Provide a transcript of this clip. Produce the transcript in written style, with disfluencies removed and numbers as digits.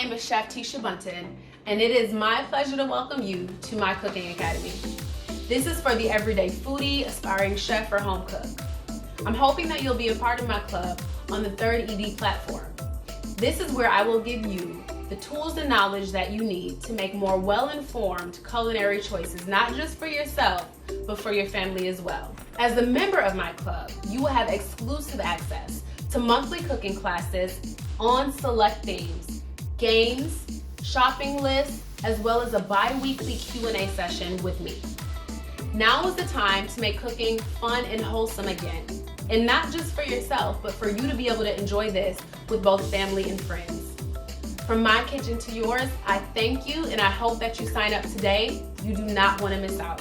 name is Chef Tesia Bunton, and it is my pleasure to welcome you to my cooking academy. This is for the everyday foodie, aspiring chef, or home cook. I'm hoping that you'll be a part of my club on the Third ED platform. This is where I will give you the tools and knowledge that you need to make more well-informed culinary choices, not just for yourself, but for your family as well. As a member of my club, you will have exclusive access to monthly cooking classes on select themes, games, shopping lists, as well as a bi-weekly Q&A session with me. Now is the time to make cooking fun and wholesome again, and not just for yourself, but for you to be able to enjoy this with both family and friends. From my kitchen to yours, I thank you, and I hope that you sign up today. You do not want to miss out.